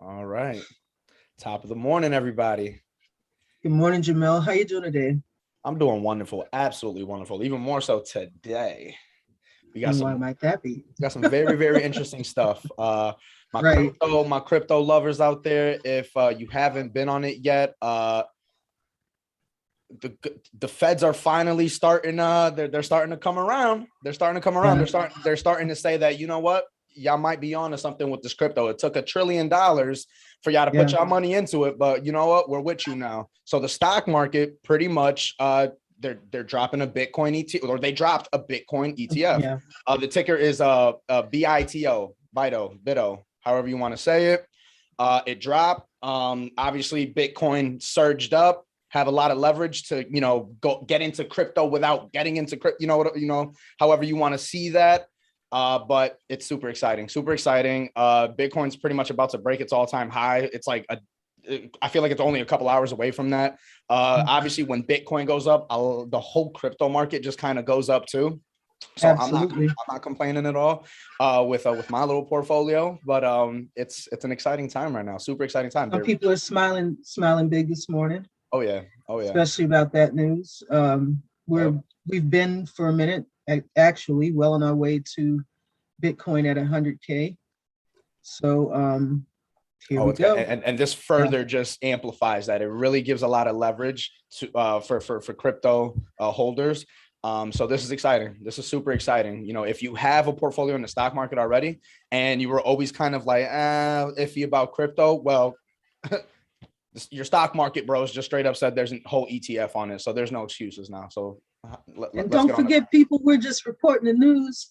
All right. Top of the morning, everybody. Good morning, Jamil. How you doing today? I'm doing wonderful, absolutely wonderful. Even more so today. We got And why some might that be? very, very interesting stuff. Right. My crypto lovers out there, if you haven't been on it yet, the feds are finally starting they're starting to come around. Yeah. They're starting to say that, you know what? Y'all might be on to something with this crypto. It took $1 trillion for y'all to put Yeah. y'all money into it, but you know what? We're with you now. So the stock market pretty much they're dropping a Bitcoin ETF, or they dropped a Bitcoin ETF. Yeah. The ticker is BITO, however you want to say it. It dropped. Obviously, Bitcoin surged up. Have a lot of leverage to go get into crypto without getting into crypto. However you want to see that. But it's super exciting. Bitcoin's pretty much about to break its all-time high. It's like I feel like it's only a couple hours away from that. Obviously, when Bitcoin goes up, the whole crypto market just kind of goes up too. So Absolutely. I'm not complaining at all with my little portfolio, but it's an exciting time right now. Super exciting time. Some people are smiling big this morning, Oh yeah. especially about that news. We've been for a minute, actually, well on our way to Bitcoin at 100K. So here we It's got, go. and this further just amplifies that. It really gives a lot of leverage to for crypto holders. So this is exciting. This is super exciting. If you have a portfolio in the stock market already and you were always kind of like iffy about crypto, well, your stock market bros just straight up said there's a whole ETF on it. So there's no excuses now. So And don't forget, people, we're just reporting the news.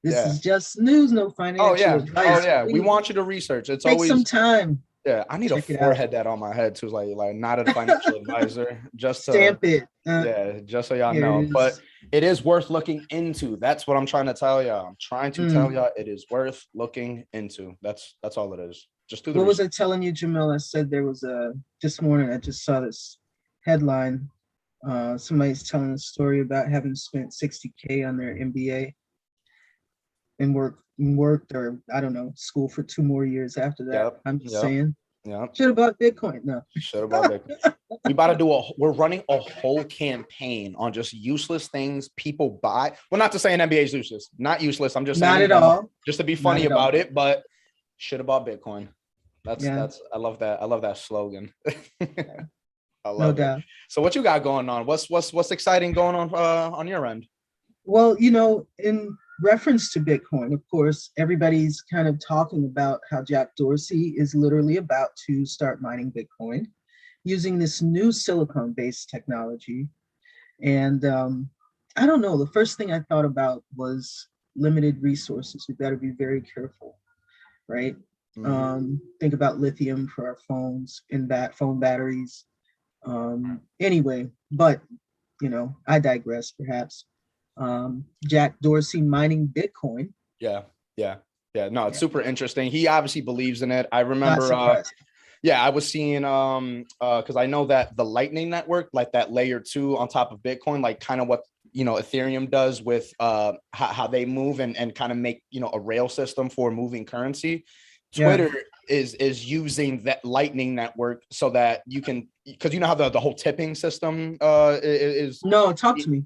This is just news, no financial advice. We want you to research. It's Take always some time. Yeah, I need a forehead that on my head too, like not a financial advisor, just Stamp it. just so y'all know. But it is worth looking into. That's what I'm trying to tell y'all. I'm trying to tell y'all it is worth looking into. That's all it is. Just do the What was I telling you, Jamil? I said there was this morning I just saw this headline. Somebody's telling a story about having spent 60K on their MBA and worked or I don't know, school for 2 more years after that. I'm just saying. Yeah. Should have bought Bitcoin. No. Should have bought Bitcoin. We're running a whole campaign on just useless things people buy. Well, not to say an MBA is useless. Not useless. I'm just saying not at all. Just to be funny about it, but should have bought Bitcoin. That's I love that. I love that slogan. I love it. So what you got going on? What's exciting going on your end? Well, in reference to Bitcoin, of course, everybody's kind of talking about how Jack Dorsey is literally about to start mining Bitcoin using this new silicon-based technology. And I don't know, the first thing I thought about was limited resources. We better be very careful, right? Think about lithium for our phones and phone batteries. Anyway, but I digress perhaps. Jack Dorsey mining Bitcoin. No, it's super interesting. He obviously believes in it. I remember I was seeing because I know that the Lightning Network, like that layer 2 on top of Bitcoin, like kind of what Ethereum does with how they move and kind of make a rail system for moving currency. Twitter is using that Lightning Network so that you can, because how the whole tipping system is. No, talk to me.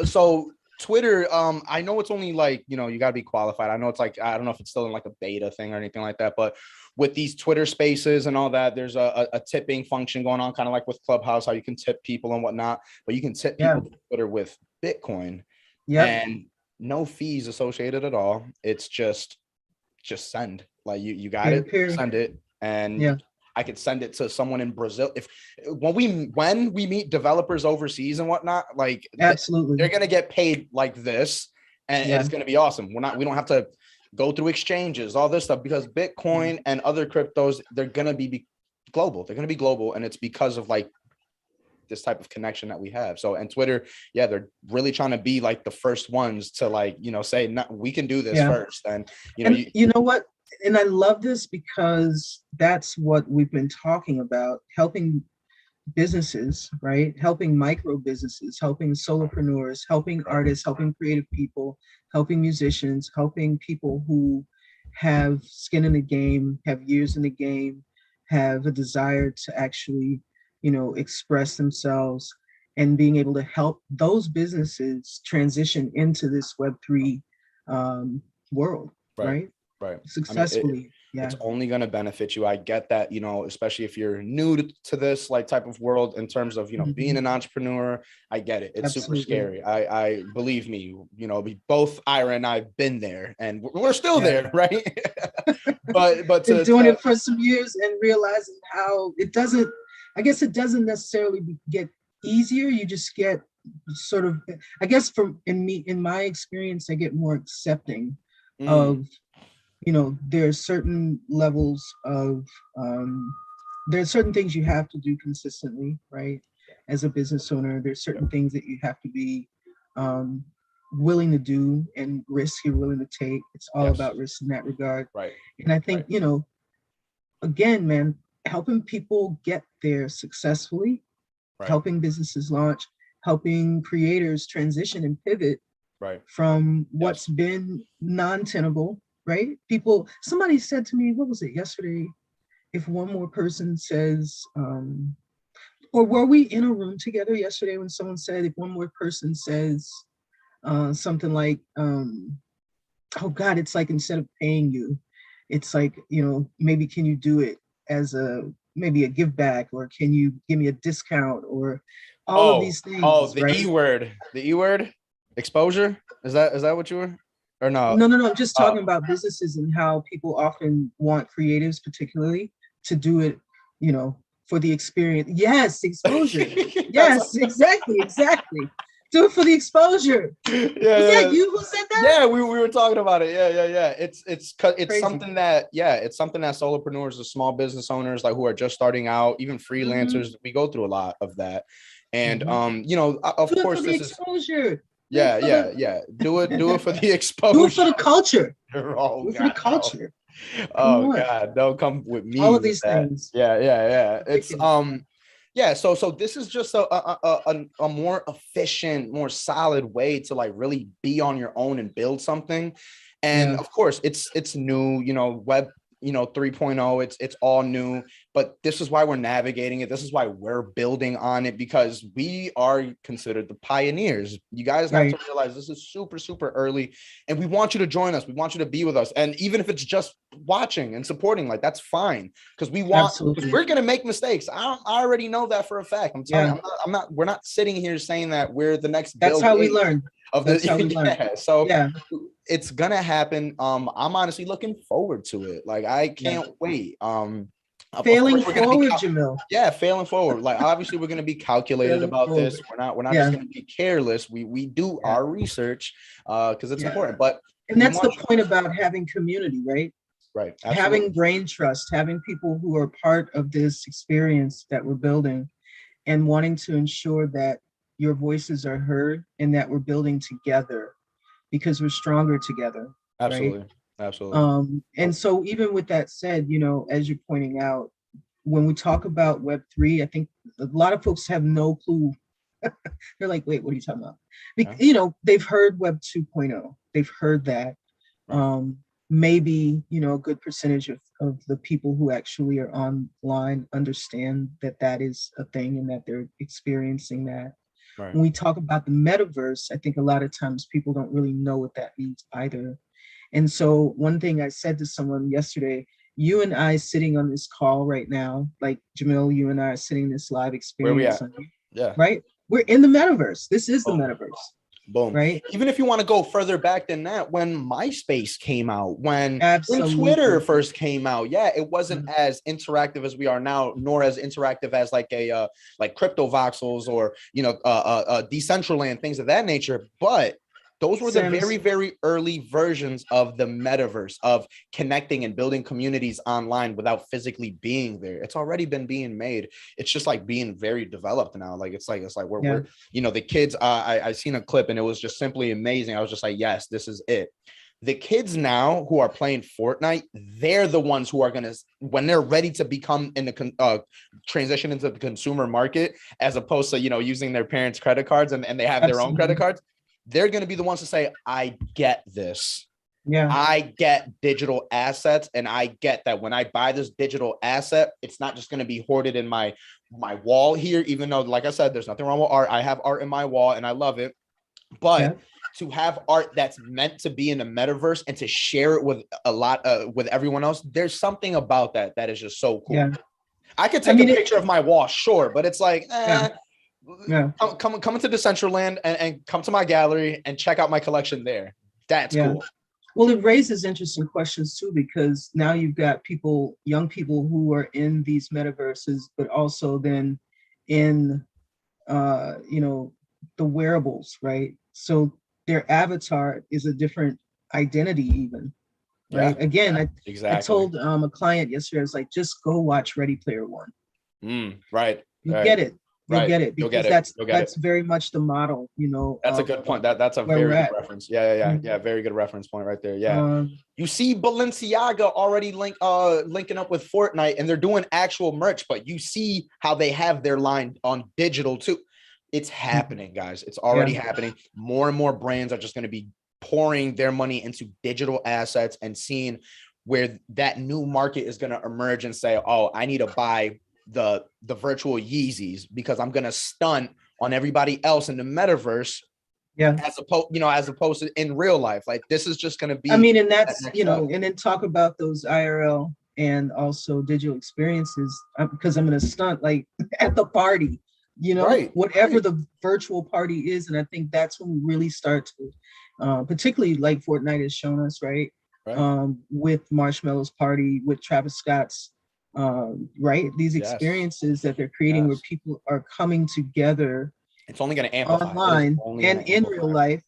So Twitter, I know it's only like, you got to be qualified. I know it's like, I don't know if it's still in like a beta thing or anything like that, but with these Twitter spaces and all that, there's a tipping function going on, kind of like with Clubhouse, how you can tip people and whatnot, but you can tip people to Twitter with Bitcoin and no fees associated at all. It's just send, like you got it, send it. And I could send it to someone in Brazil. When we meet developers overseas and whatnot, like absolutely, they're gonna get paid like this, and it's gonna be awesome. We don't have to go through exchanges, all this stuff, because Bitcoin and other cryptos, they're gonna be global. They're gonna be global, and it's because of like this type of connection that we have. So, and Twitter, they're really trying to be like the first ones to like say, no, we can do this first. And you know what? And I love this because that's what we've been talking about, helping businesses, right? Helping micro businesses, helping solopreneurs, helping artists, helping creative people, helping musicians, helping people who have skin in the game, have years in the game, have a desire to actually, express themselves, and being able to help those businesses transition into this Web3 world, Right. right? Right. I mean, Successfully. Yeah. it's only going to benefit you. I get that, especially if you're new to this like type of world in terms of, being an entrepreneur. I get it. It's super Absolutely. scary. I believe me, we both, Ira and I've been there, and we're still Yeah. there, right? but Been doing it for some years and realizing how it doesn't, I guess it doesn't necessarily get easier. You just get sort of, I guess in my experience, I get more accepting of, there are certain levels of, there are certain things you have to do consistently, right? As a business owner, there's certain things that you have to be willing to do, and risk you're willing to take. It's all about risk in that regard. Right. And I think, again, man, helping people get there successfully, helping businesses launch, helping creators transition and pivot from what's been non-tenable, right? Somebody said to me, what was it yesterday? If one more person says, or were we in a room together yesterday when someone said, if one more person says something like, oh God, it's like, instead of paying you, it's like, maybe can you do it as maybe a give back, or can you give me a discount, or all of these things. The E-word, exposure. Is that what you were? Or no? No. I'm just talking about businesses and how people often want creatives, particularly, to do it, for the experience. Yes, exposure. Yes, exactly. Do it for the exposure. Was that you who said that? Yeah, we were talking about it. Yeah. It's something that, it's something that solopreneurs, the small business owners, like, who are just starting out, even freelancers, we go through a lot of that. And of course, this is exposure. Yeah. Do it for the exposure. Do it for the culture. Oh, do it for the culture. Oh God, don't come with me. All of these things. Yeah. It's so this is just a more efficient, more solid way to like really be on your own and build something. And of course, it's new, web 3.0, it's all new, but this is why we're navigating it. This is why we're building on it, because we are considered the pioneers. You guys have to realize this is super, super early, and we want you to join us. We want you to be with us. And even if it's just watching and supporting, like, that's fine, because we're going to make mistakes. I already know that for a fact. I'm telling you, we're not sitting here saying that we're the next. That's how we learn. That's how we learn. It's gonna happen. I'm honestly looking forward to it. Like, I can't wait. Failing forward, Jamil. Yeah, failing forward. Like, obviously, we're gonna be calculated about this. We're not just gonna be careless. We do our research because it's important. But that's the point about having community, right? Right. Absolutely. Having brain trust, having people who are part of this experience that we're building, and wanting to ensure that your voices are heard and that we're building together, because we're stronger together. Absolutely. Right? Absolutely. And so, even with that said, as you're pointing out, when we talk about Web3, I think a lot of folks have no clue. They're like, wait, what are you talking about? They've heard Web 2.0. They've heard that. Maybe, a good percentage of the people who actually are online understand that is a thing, and that they're experiencing that. Right. When we talk about the metaverse, I think a lot of times people don't really know what that means either. And so, one thing I said to someone yesterday, you and I sitting on this call right now, like, Jamil, you and I are sitting in this live experience. Where we at? Yeah. Right? We're in the metaverse. This is the metaverse. Boom. Right. Even if you want to go further back than that, when MySpace came out, when Twitter first came out, it wasn't as interactive as we are now, nor as interactive as like crypto voxels or Decentraland, things of that nature. But those were the very, very early versions of the metaverse, of connecting and building communities online without physically being there. It's already been being made. It's just like being very developed now. Like, it's like we're the kids. I seen a clip and it was just simply amazing. I was just like, yes, this is it. The kids now who are playing Fortnite, they're the ones who are gonna, when they're ready to become in the transition into the consumer market, as opposed to using their parents' credit cards and they have their own credit cards. They're going to be the ones to say, I get this. Yeah. I get digital assets, and I get that when I buy this digital asset, it's not just going to be hoarded in my wall here, even though, like I said, there's nothing wrong with art. I have art in my wall and I love it. Yeah. But to have art that's meant to be in the metaverse and to share it with with everyone else, there's something about that is just so cool. Yeah. I could I take mean, a picture of my wall, sure, but it's like, yeah. Yeah. come into Decentraland and come to my gallery and check out my collection there. That's Yeah. cool. Well, it raises interesting questions too, because now you've got people, young people who are in these metaverses, but also then in, you know, the wearables, right? So their avatar is a different identity even, Yeah, right? Again, I exactly. told a client yesterday, I was like, just go watch Ready Player One. Right. You Right. get it. You'll Right. get it, You'll because get it. You'll get that's it. very much the model, you know, That's a of good point. That's a where we're very good at. reference. Yeah. Very good reference point right there. Yeah. Um, You see Balenciaga already linking up with Fortnite, and they're doing actual merch, but you see how they have their line on digital too. It's happening, guys. It's already happening. More and more brands are just going to be pouring their money into digital assets and seeing where that new market is going to emerge and say, oh, I need to buy the virtual Yeezys because I'm going to stunt on everybody else in the metaverse, yeah. as opposed to in real life. Like, this is just going to I be mean, and that that's, next you step. know, and then talk about those IRL and also digital experiences, because I'm going to stunt like at the party, you know, Right. whatever the virtual party is. And I think that's when we really start to, particularly like Fortnite has shown us, right? With Marshmallow's party, with Travis Scott's, right? These experiences that they're creating where people are coming together. It's only going to amplify. Online and in real life,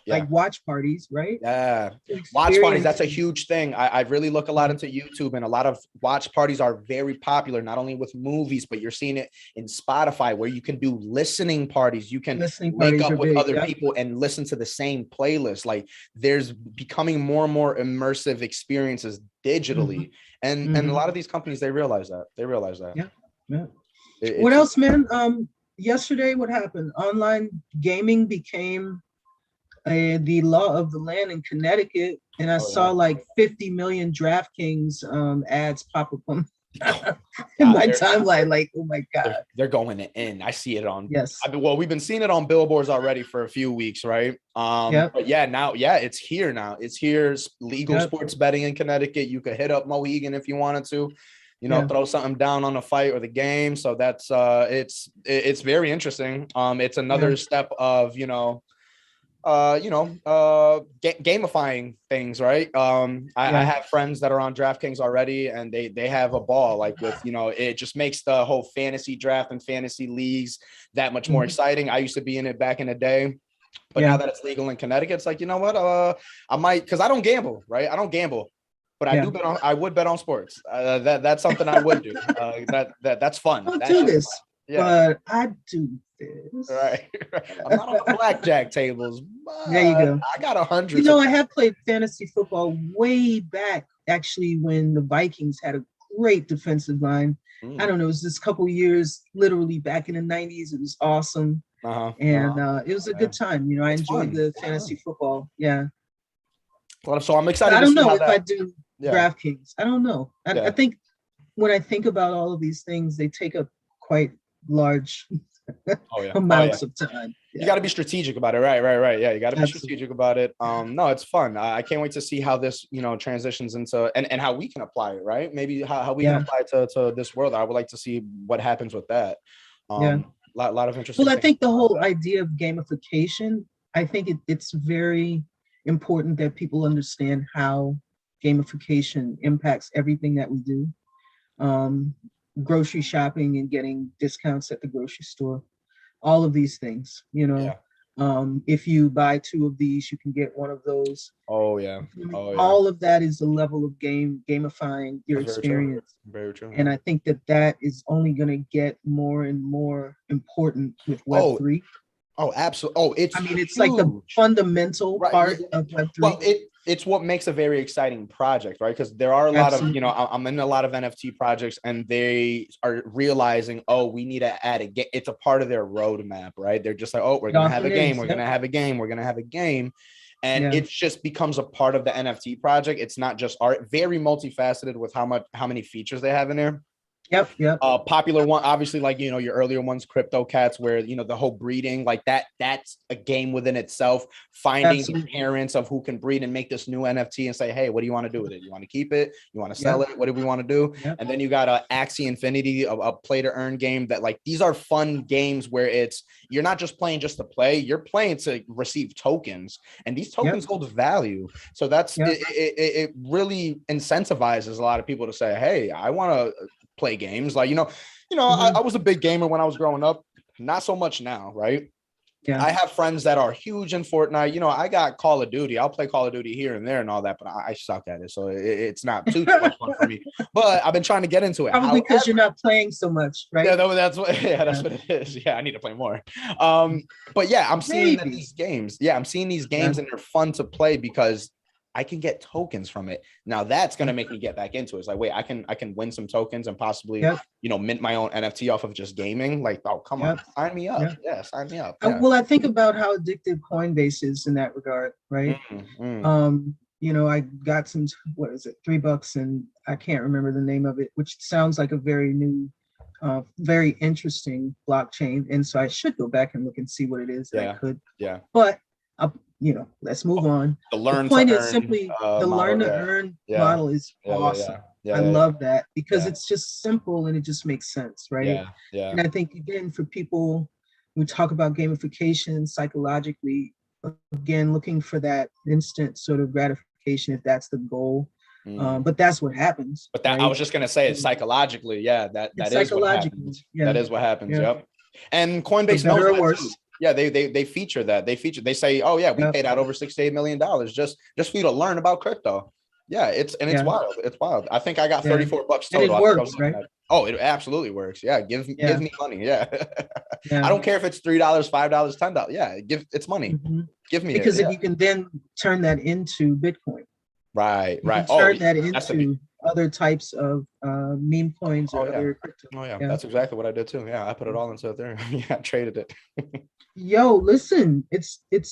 like watch parties, right? Yeah. Watch parties, that's a huge thing. I really look a lot into YouTube, and a lot of watch parties are very popular, not only with movies, but you're seeing it in Spotify, where you can do listening parties. You can link up with other people and listen to the same playlist. Like, there's becoming more and more immersive experiences digitally. And a lot of these companies, they realize that. Yeah. What else, man? Yesterday, what happened? Online gaming became the law of the land in Connecticut, and I saw like 50 million DraftKings ads pop up on in my timeline. Like, oh my god, they're going in. I see it on. Yes. Well, we've been seeing it on billboards already for a few weeks, right? But yeah, now, it's here now. It's here. Legal sports betting in Connecticut. You could hit up Mohegan if you wanted to. Throw something down on the fight or the game. So that's it's very interesting. It's another step of gamifying things, right? I have friends that are on DraftKings already, and they have a ball, like, with it just makes the whole fantasy draft and fantasy leagues that much more exciting. I used to be in it back in the day, but now that it's legal in Connecticut, it's like, you know what, I might, because I don't gamble, right? I don't gamble. But I would bet on sports. That's something I would do. That's fun. I'll do this, but I do this. Right. I'm not on the blackjack tables. There you go. I got 100. I have played fantasy football way back, actually, when the Vikings had a great defensive line. I don't know, it was this couple years, literally back in the 90s. It was awesome. And it was a good time. I enjoyed the fantasy football. Yeah. So I'm excited. I don't know if I do DraftKings. I don't know. I think when I think about all of these things, they take up quite large amounts of time. You got to be strategic about it. Right. Yeah, you got to be strategic about it. No, it's fun. I can't wait to see how this, transitions into and how we can apply it, right? Maybe how we can apply it to this world. I would like to see what happens with that. Lot of interesting. Well, I think the whole idea of gamification, I think it's very important that people understand how gamification impacts everything that we do. Grocery shopping and getting discounts at the grocery store, all of these things, if you buy 2 of these, you can get 1 of those. All of that is a level of gamifying your experience. Very true. And I think that is only going to get more and more important with Web3. Oh, absolutely. It's huge. Like the fundamental part of Web3. Well, it's what makes a very exciting project, right? Because there are a lot of, I'm in a lot of NFT projects, and they are realizing, we need to add a game. It's a part of their roadmap, right? They're just like, we're going to have a game. We're going to have a game. We're going to have a game. and it just becomes a part of the NFT project. It's not just art, very multifaceted with how many features they have in there. Yep. Popular one, obviously, like, you know, your earlier ones, Crypto Cats, where, you know, the whole breeding, like that's a game within itself, finding the parents of who can breed and make this new NFT and say, hey, what do you want to do with it? You want to keep it? You want to sell it? What do we want to do? And then you got Axie Infinity, a play to earn game that, like, these are fun games where you're not just playing just to play, you're playing to receive tokens, and these tokens hold value. So that's it really incentivizes a lot of people to say, hey, I want to play games. Like, I was a big gamer when I was growing up, not so much now, right? I have friends that are huge in Fortnite. You know, I got Call of Duty. I'll play Call of Duty here and there and all that, but I suck at it, so it's not too much fun for me. But I've been trying to get into it. Probably because you're not playing so much, right? Yeah, that's what it is. Yeah, I need to play more. But yeah, I'm seeing these games. Yeah, I'm seeing these games, and they're fun to play because I can get tokens from it. Now that's going to make me get back into it. It's like, wait, I can win some tokens and possibly, mint my own NFT off of just gaming. Like, oh, come on, sign me up. Yeah, sign me up. Yeah. Well, I think about how addictive Coinbase is in that regard, right? I got some, what is it, $3, and I can't remember the name of it, which sounds like a very new, very interesting blockchain. And so I should go back and look and see what it is that I could. Yeah. But let's move on. The point is simply the learn to earn model is awesome. I love that because it's just simple and it just makes sense, right? Yeah. And I think, again, for people who talk about gamification psychologically, again, looking for that instant sort of gratification, if that's the goal. But that's what happens. But that, right? I was just gonna say it psychologically. Yeah, that is what happens. That is what happens. Yep. And Coinbase knows that too. Yeah, they feature that. They say, oh yeah, we paid out over $68 million just for you to learn about crypto. Yeah, it's wild. It's wild. I think I got $34 total. And it works, right? Oh, it absolutely works. Yeah, give me money. Yeah. I don't care if it's $3, $5, $10. Yeah, it's money. Give me because it. If you can then turn that into Bitcoin. Right. Turn that into other types of meme coins or other crypto. Oh yeah, that's exactly what I did too. Yeah, I put it all into there. Yeah, I traded it. Yo, listen,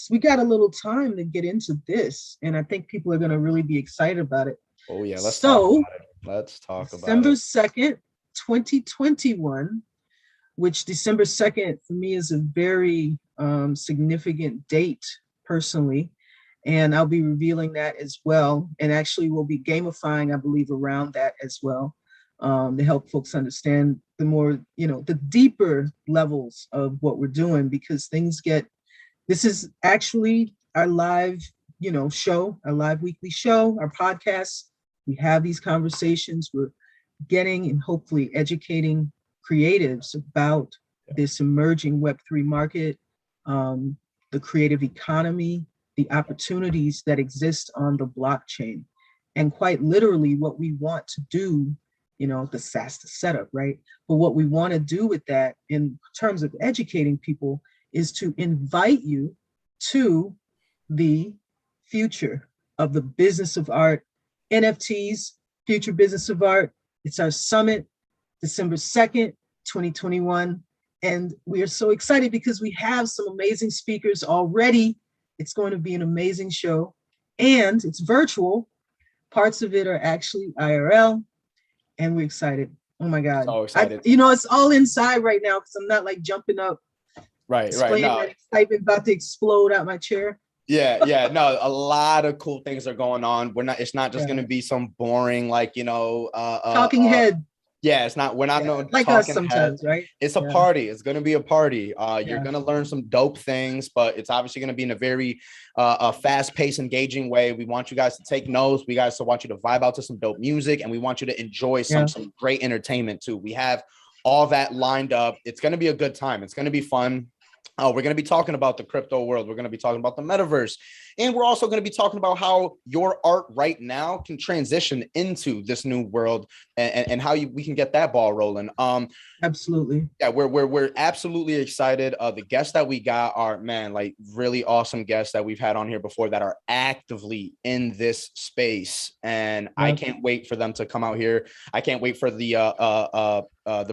we got a little time to get into this, and I think people are going to really be excited about it. Oh yeah, let's talk about it. December 2nd, 2021, which December 2nd for me is a very significant date personally, and I'll be revealing that as well. And actually, we'll be gamifying, I believe, around that as well, to help folks understand the more, the deeper levels of what we're doing, because this is actually our live, show, our live weekly show, our podcast. We have these conversations. We're getting and hopefully educating creatives about this emerging Web3 market, the creative economy, the opportunities that exist on the blockchain, and quite literally what we want to do, the SaaS setup, right? But what we want to do with that in terms of educating people is to invite you to the future of the business of art, NFTs, future business of art. It's our summit, December 2nd, 2021. And we are so excited because we have some amazing speakers already. It's going to be an amazing show, and it's virtual. Parts of it are actually IRL. And we're excited. Oh my God. So excited. It's all inside right now because I'm not like jumping up. Right. No. That excitement about to explode out my chair. Yeah. No, a lot of cool things are going on. It's not just going to be some boring, talking head. Yeah, it's not. We're not no like us sometimes, head. Right? It's a party. It's going to be a party. You're going to learn some dope things, but it's obviously going to be in a very fast-paced, engaging way. We want you guys to take notes. We guys want you to vibe out to some dope music, and we want you to enjoy some great entertainment too. We have all that lined up. It's going to be a good time. It's going to be fun. We're going to be talking about the crypto world. We're going to be talking about the metaverse. And we're also going to be talking about how your art right now can transition into this new world and how we can get that ball rolling. Absolutely. Yeah, we're absolutely excited. The guests that we got are, really awesome guests that we've had on here before that are actively in this space. And I can't wait for them to come out here. I can't wait for the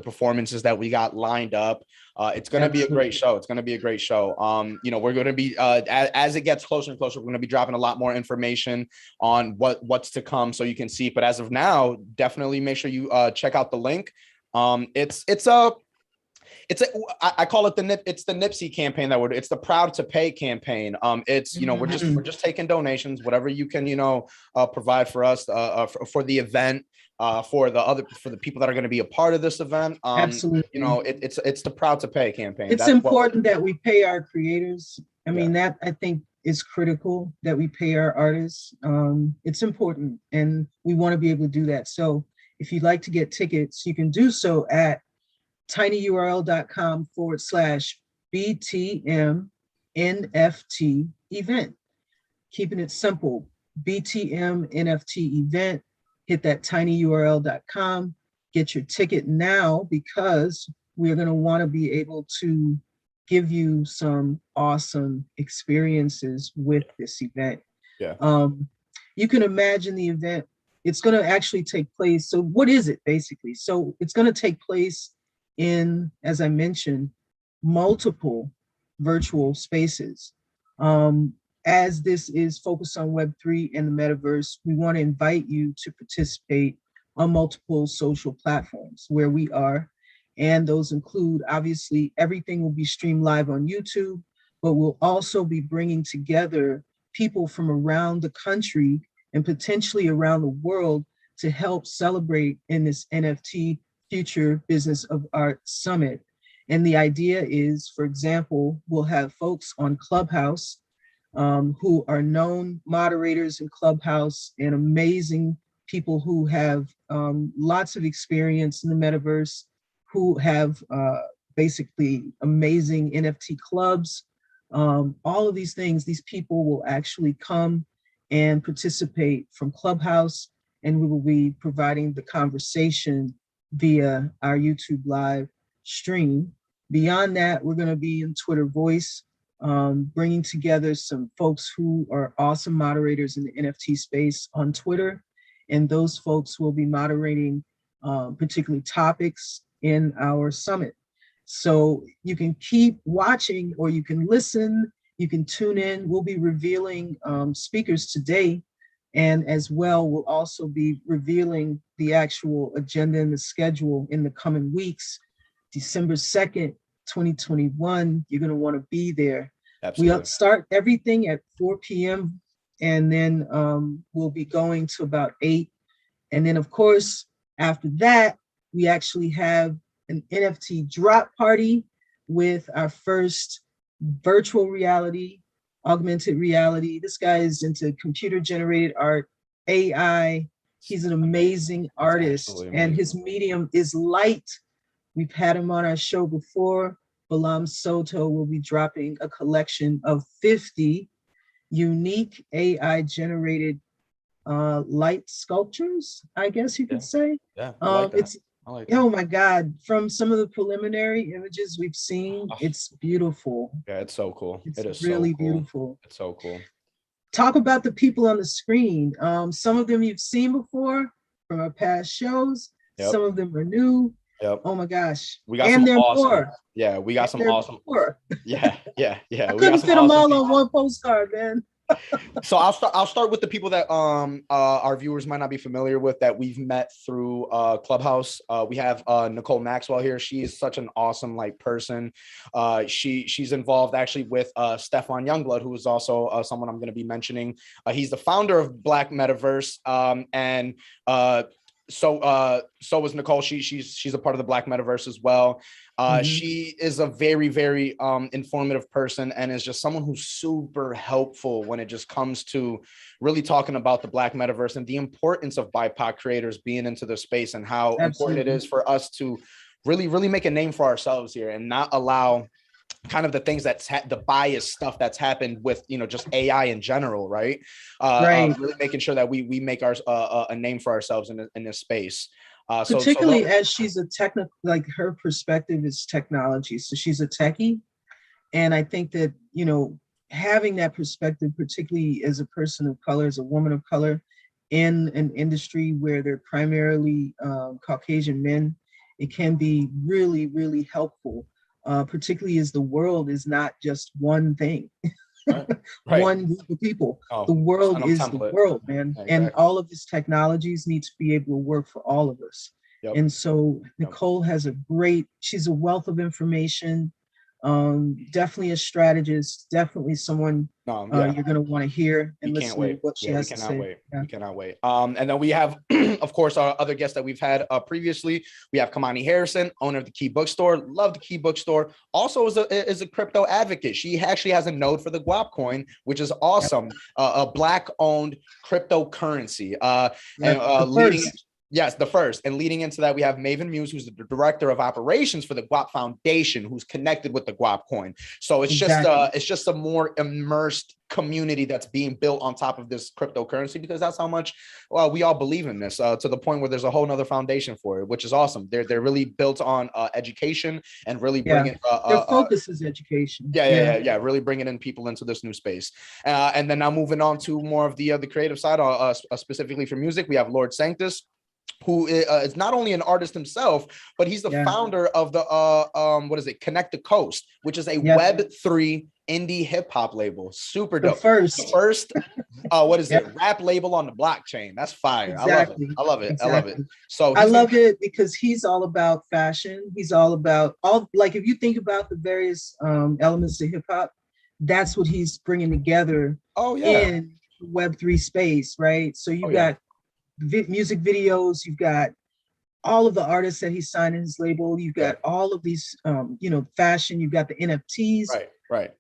performances that we got lined up. It's going to be a great show. It's going to be a great show. We're going to be, as it gets closer and closer social. We're going to be dropping a lot more information on what's to come, so you can see. But as of now, definitely make sure you check out the link. I call it the Nipsey campaign it's the Proud to Pay campaign. It's, we're just taking donations, whatever you can, provide for us, for the event, for the people that are going to be a part of this event. Absolutely. It's the Proud to Pay campaign. It's important that we pay our creators. I mean, that I think is critical, that we pay our artists. It's important, and we want to be able to do that. So if you'd like to get tickets, you can do so at tinyurl.com/BTM NFT event. Keeping it simple, BTM NFT event. Hit that tinyurl.com, get your ticket now, because we're going to want to be able to give you some awesome experiences with this event. Yeah. You can imagine the event. It's going to actually take place. So what is it basically? So it's going to take place in, as I mentioned, multiple virtual spaces. As this is focused on Web3 and the Metaverse, we want to invite you to participate on multiple social platforms where we are. And those include, obviously, everything will be streamed live on YouTube, but we'll also be bringing together people from around the country and potentially around the world to help celebrate in this NFT Future Business of Art Summit. And the idea is, for example, we'll have folks on Clubhouse who are known moderators in Clubhouse and amazing people who have lots of experience in the metaverse, who have basically amazing NFT clubs. All of these things, these people will actually come and participate from Clubhouse, and we will be providing the conversation via our YouTube live stream. Beyond that, we're going to be in Twitter Voice, bringing together some folks who are awesome moderators in the NFT space on Twitter, and those folks will be moderating particularly topics in our summit. So you can keep watching, or you can listen, you can tune in. We'll be revealing speakers today, and as well, we'll also be revealing the actual agenda and the schedule in the coming weeks. December 2nd, 2021, you're going to want to be there. Absolutely. We'll start everything at 4 p.m. and then we'll be going to about 8. And then, of course, after that, we actually have an NFT drop party with our first virtual reality, augmented reality. This guy is into computer-generated art, AI. He's an amazing artist, and his medium is light. We've had him on our show before. Balam Soto will be dropping a collection of 50 unique AI-generated light sculptures, I guess you could say. Yeah, I like that. Oh my God, from some of the preliminary images we've seen, it's beautiful. Yeah, it's so cool. It's it is really so cool. beautiful. It's so cool. Talk about the people on the screen. Some of them you've seen before from our past shows. Yep. Some of them are new. Yep. Oh my gosh. We got some awesome. Yeah, we got some awesome. Yeah. I couldn't fit them all on one postcard, man. So I'll start with the people that our viewers might not be familiar with, that we've met through Clubhouse. We have Nicole Maxwell here. She is such an awesome person. She's involved actually with Stefan Youngblood, who is also someone I'm going to be mentioning. He's the founder of Black Metaverse, and so is Nicole. She's a part of the Black Metaverse as well. She is a very, very informative person, and is just someone who's super helpful when it just comes to really talking about the Black Metaverse and the importance of BIPOC creators being into the space, and how important it is for us to really, really make a name for ourselves here and not allow kind of the things the bias stuff that's happened with, just AI in general, right? Really making sure that we make a name for ourselves in this space. Particularly as she's a technical, her perspective is technology. So she's a techie. And I think that, having that perspective, particularly as a person of color, as a woman of color in an industry where they're primarily Caucasian men, it can be really, really helpful. Particularly as the world is not just one thing. Right. Right. one group of people. Oh, The world is the template. world, man. Yeah, And exactly. all of these technologies need to be able to work for all of us. Yep. And so Yep. Nicole has she's a wealth of information, definitely a strategist, definitely someone Yeah. you're going to want to hear We and can't listen to wait. what she Yeah, we has to cannot say. wait. Yeah. We cannot wait. And then we have, of course, our other guests that we've had previously. We have Kamani Harrison, owner of the Key Bookstore. Love the Key Bookstore. Also is a crypto advocate. She actually has a node for the Guap coin, which is awesome. Yep. A Black-owned cryptocurrency. And leading. Yes, the first. And leading into that, we have Maven Muse, who's the director of operations for the Guap Foundation, who's connected with the Guap coin. So it's just a more immersed community that's being built on top of this cryptocurrency, because that's how much we all believe in this, to the point where there's a whole nother foundation for it, which is awesome. They're really built on education and really bringing their focus is education. Really bringing in people into this new space. And then now moving on to more of the creative side, specifically for music, we have Lord Sanctus, who is not only an artist himself, but he's the founder of the Connect the Coast, which is a Web3 indie hip hop label. Super dope. The first rap label on the blockchain. That's fire. Exactly. I love it. Exactly. I love it. So I love it because he's all about fashion. He's all about like, if you think about the various elements of hip hop, that's what he's bringing together in Web3 space, right? So you got music videos, you've got all of the artists that he signed in his label, you've got all of these fashion, you've got the NFTs, right.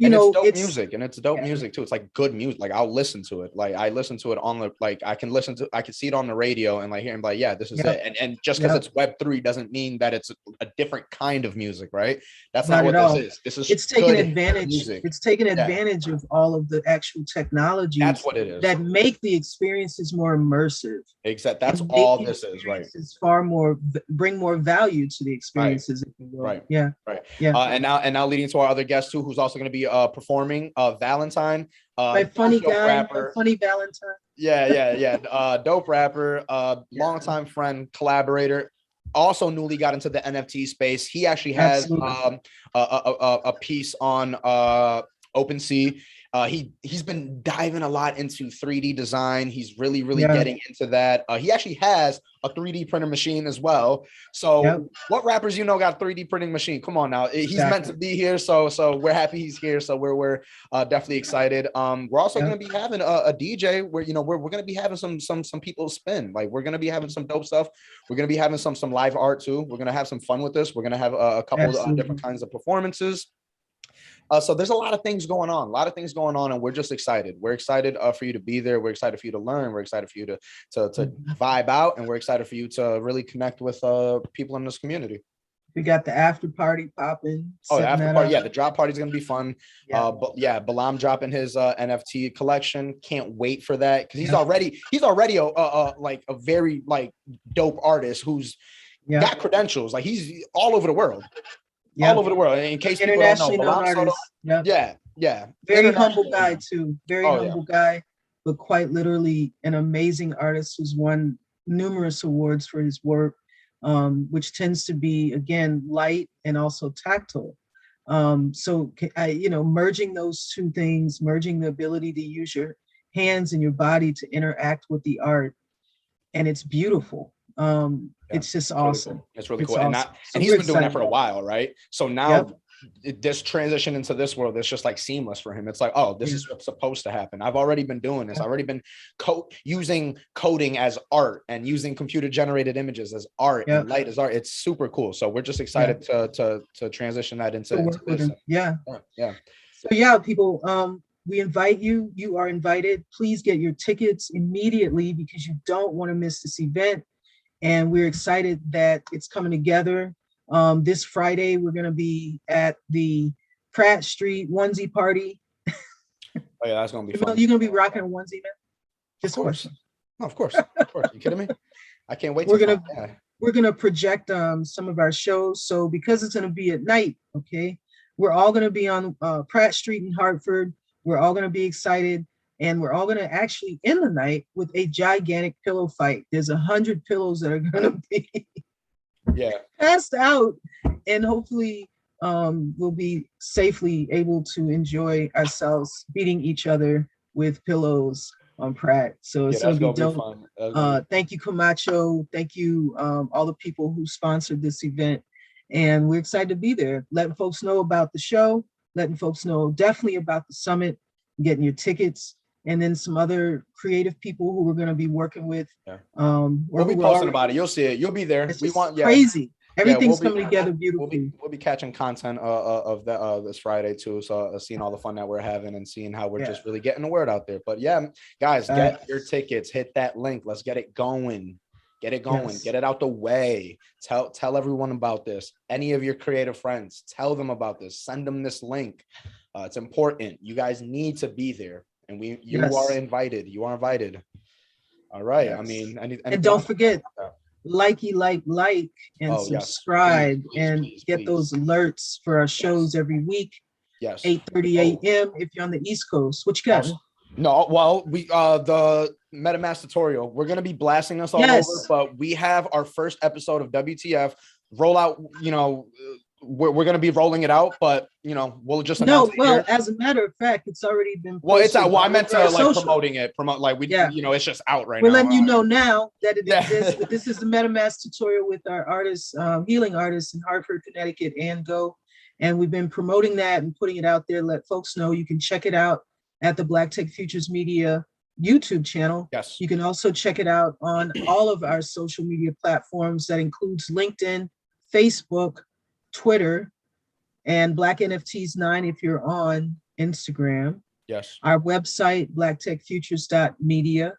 It's dope music too. It's like good music. Like I'll listen to it. Like I listen to it on the, like I can see it on the radio and like hear and be like, yeah, this is it. And just because it's Web3 doesn't mean that it's a different kind of music, right? That's not what this is. This is it's taking advantage. Music. It's taking advantage of all of the actual technologies. That's what it is. That make the experiences more immersive. Exactly. That's all this is, right? It's bring more value to the experiences. Right. If you will. Right. Yeah. Right. Yeah. And now leading to our other guest too, who's also going to be performing, Valentine, my funny guy, rapper. Funny Valentine. Dope rapper, longtime friend, collaborator, also newly got into the NFT space. He actually has a piece on OpenSea. He's been diving a lot into 3D design. He's really getting into that. He actually has a 3D printer machine as well. So what rappers got a 3D printing machine? Come on now. He's meant to be here. So we're happy he's here. So we're definitely excited. We're also going to be having a DJ where we're going to be having some people spin. Like we're going to be having some dope stuff. We're going to be having some live art too. We're going to have some fun with this. We're going to have a couple of different kinds of performances. So there's a lot of things going on, and we're just excited. We're excited for you to be there. We're excited for you to learn. We're excited for you to vibe out, and we're excited for you to really connect with people in this community. We got the after party popping. Oh, the after party, the drop party is gonna be fun. Balam dropping his NFT collection. Can't wait for that, because he's already a very dope artist who's got credentials. Like he's all over the world. All over the world. In case people don't know, very humble guy too. Very humble guy, but quite literally an amazing artist who's won numerous awards for his work, which tends to be, again, light and also tactile. So merging those two things, merging the ability to use your hands and your body to interact with the art, and it's beautiful. It's just awesome. It's really cool. Awesome. And he's been doing that for a while, right? So now this transition into this world is just like seamless for him. It's like, oh, this is what's supposed to happen. I've already been doing this. I've already been using coding as art and using computer generated images as art and light as art. It's super cool. So we're just excited to transition that into this. So people, we invite you. You are invited. Please get your tickets immediately, because you don't want to miss this event. And we're excited that it's coming together. This Friday, we're going to be at the Pratt Street Onesie Party. Oh yeah, that's going to be fun. You're going to be rocking a onesie, man? Just of course. No, of course. You kidding me? I can't wait. We're gonna project some of our shows. So because it's going to be at night, okay, we're all going to be on Pratt Street in Hartford. We're all going to be excited. And we're all going to actually end the night with a gigantic pillow fight. There's 100 pillows that are going to be passed out. And hopefully we'll be safely able to enjoy ourselves beating each other with pillows on Pratt. So it's that's gonna be gonna be dope. fun. Thank you, Camacho. Thank you, all the people who sponsored this event. And we're excited to be there, letting folks know about the show, letting folks know definitely about the summit, getting your tickets, and then some other creative people who we're going to be working with. Yeah. Or we'll be posting about it. You'll see it. You'll be there. It's We want crazy. Everything's we'll coming together beautifully. We'll be catching content of the this Friday too. So seeing all the fun that we're having and seeing how we're just really getting the word out there. But yeah, guys, get your tickets. Hit that link. Let's get it going. Get it going. Yes. Get it out the way. Tell everyone about this. Any of your creative friends, tell them about this. Send them this link. It's important. You guys need to be there, and you are invited. You are invited. All right. Yes. I mean, and don't forget, like, and subscribe, and get those alerts for our shows every week. Yes. 8:30 a.m. if you're on the East Coast. What you got? No, well, we the MetaMask tutorial. We're gonna be blasting us all over, but we have our first episode of WTF roll out. You know, we're gonna be rolling it out, but you know, we'll just announce it here. As a matter of fact, it's already been posted. Well, it's out. Well, I meant to like promoting it. You know, it's just out right now. We're letting you know now that it exists. But this is the MetaMask tutorial with our artists, healing artists in Hartford, Connecticut, and Go. And we've been promoting that and putting it out there. Let folks know you can check it out at the Black Tech Futures Media YouTube channel. Yes. You can also check it out on all of our social media platforms. That includes LinkedIn, Facebook, Twitter, and Black NFTs 9 if you're on Instagram. Yes. Our website, blacktechfutures.media.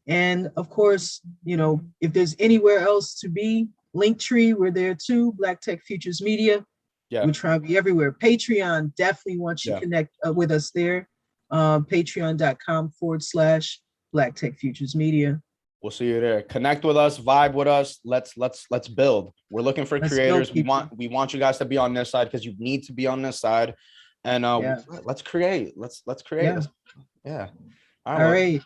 And of course, you know, if there's anywhere else to be, Linktree, we're there too, Black Tech Futures Media. Yeah. We try to be everywhere. Patreon, definitely want you to connect with us there. Patreon.com/Black Tech Futures Media. We'll see you there. Connect with us, vibe with us. Let's build. We're looking for creators. We want you guys to be on this side because you need to be on this side. And let's create. Let's create. Yeah. All right.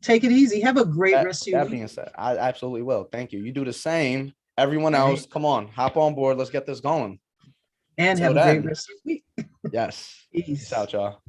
Take it easy. Have a great rest of your week. That being said, I absolutely will. Thank you. You do the same. Everyone else, come on, hop on board. Let's get this going. And have a great rest of your week. Yes. Peace out, y'all.